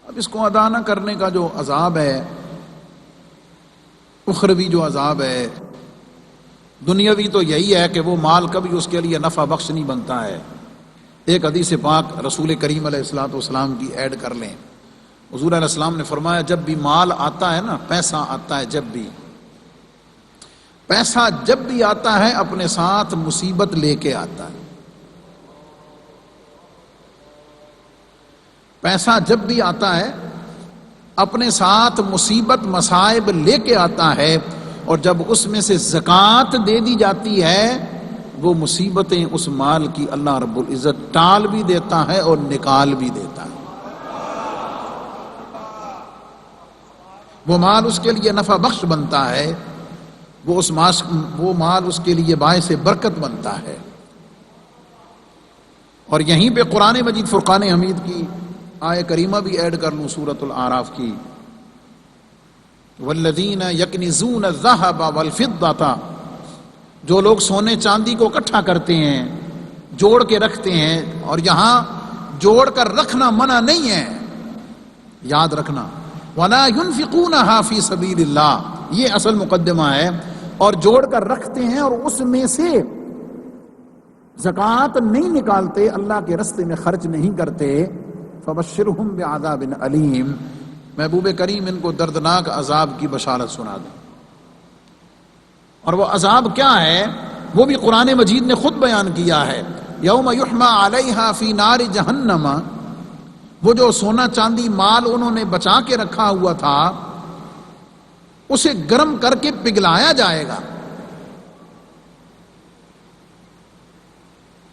اب اس کو ادا نہ کرنے کا جو عذاب ہے، اخروی جو عذاب ہے، دنیاوی تو یہی ہے کہ وہ مال کبھی اس کے لیے نفع بخش نہیں بنتا ہے۔ ایک حدیث پاک رسول کریم علیہ الصلوۃ والسلام کی ایڈ کر لیں، حضور علیہ السلام نے فرمایا جب بھی مال آتا ہے نا، پیسہ آتا ہے، جب بھی پیسہ جب بھی آتا ہے اپنے ساتھ مصیبت لے کے آتا ہے۔ پیسہ جب بھی آتا ہے اپنے ساتھ مصیبت مصائب لے کے آتا ہے، اور جب اس میں سے زکوٰۃ دے دی جاتی ہے وہ مصیبتیں اس مال کی اللہ رب العزت ٹال بھی دیتا ہے اور نکال بھی دیتا ہے۔ وہ مال اس کے لیے نفع بخش بنتا ہے، وہ مال اس کے لیے باعث برکت بنتا ہے۔ اور یہیں پہ قرآن مجید فرقان حمید کی آیہ کریمہ بھی ایڈ کر لوں، سورۃ الاعراف کی، والذین یکنزون الذھب والفضۃ، جو لوگ سونے چاندی کو اکٹھا کرتے ہیں، جوڑ کے رکھتے ہیں، اور یہاں جوڑ کر رکھنا منع نہیں ہے، یاد رکھنا، ولا ينفقونها فی سبیل اللہ، یہ اصل مقدمہ ہے، اور جوڑ کر رکھتے ہیں اور اس میں سے زکوٰۃ نہیں نکالتے، اللہ کے رستے میں خرچ نہیں کرتے، فبشرہم بعذاب علیم، محبوب کریم ان کو دردناک عذاب کی بشارت سنا دیں۔ اور وہ عذاب کیا ہے وہ بھی قرآن مجید نے خود بیان کیا ہے، یوم یحمى علیہا فی نار جہنم، وہ جو سونا چاندی مال انہوں نے بچا کے رکھا ہوا تھا اسے گرم کر کے پگھلایا جائے گا،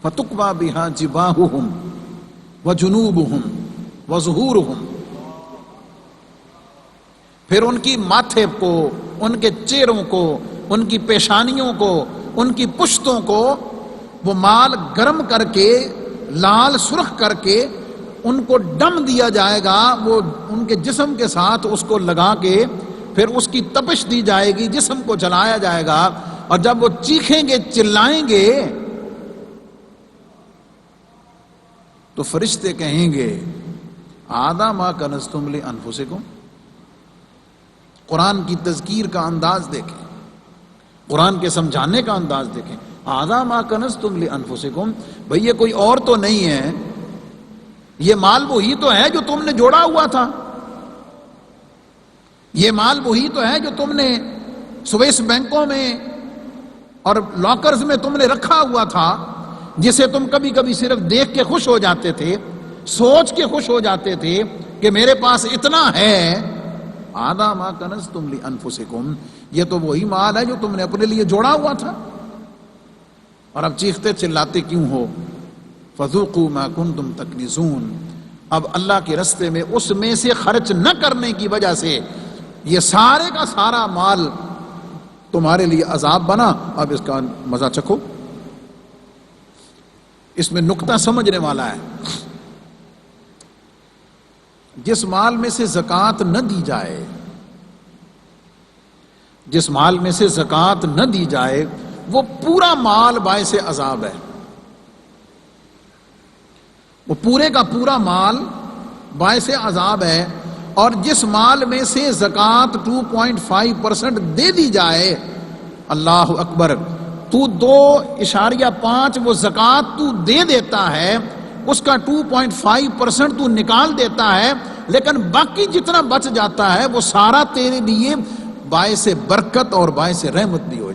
فَتُقْوَى بِهَا جِبَاهُهُمْ وَجُنُوبُهُمْ وَظُهُورُهُمْ، پھر ان کی ماتھے کو، ان کے چہروں کو، ان کی پیشانیوں کو، ان کی پشتوں کو وہ مال گرم کر کے، لال سرخ کر کے ان کو دم دیا جائے گا، وہ ان کے جسم کے ساتھ اس کو لگا کے پھر اس کی تپش دی جائے گی، جسم کو جلایا جائے گا، اور جب وہ چیخیں گے، چلائیں گے، تو فرشتے کہیں گے ھذا ما کنزتم لانفسکم۔ قرآن کی تذکیر کا انداز دیکھیں، قرآن کے سمجھانے کا انداز دیکھیں، ھذا ما کنزتم لانفسکم، بھئی یہ کوئی اور تو نہیں ہے، یہ مال وہی تو ہے جو تم نے جوڑا ہوا تھا، یہ مال وہی تو ہے جو تم نے سوئس بینکوں میں اور لاکرز میں تم نے رکھا ہوا تھا، جسے تم کبھی کبھی صرف دیکھ کے خوش ہو جاتے تھے، سوچ کے خوش ہو جاتے تھے کہ میرے پاس اتنا ہے۔ ھذا ما کنزتم لانفسکم، یہ تو وہی مال ہے جو تم نے اپنے لیے جوڑا ہوا تھا، اور اب چیختے چلاتے کیوں ہو؟ فذوقوا ما کنتم تکنزون، اب اللہ کے رستے میں اس میں سے خرچ نہ کرنے کی وجہ سے یہ سارے کا سارا مال تمہارے لیے عذاب بنا، اب اس کا مزہ چکھو۔ اس میں نکتہ سمجھنے والا ہے، جس مال میں سے زکوٰۃ نہ دی جائے، جس مال میں سے زکوٰۃ نہ دی جائے وہ پورا مال باعث عذاب ہے، وہ پورے کا پورا مال باعث عذاب ہے، اور جس مال میں سے زکوٰۃ 2.5% دے دی جائے، اللہ اکبر، تو 2.5 وہ زکوٰۃ تو دے دیتا ہے، اس کا 2.5% تو نکال دیتا ہے، لیکن باقی جتنا بچ جاتا ہے وہ سارا تیرے لیے باعث برکت اور باعث رحمت بھی ہو جاتا ہے۔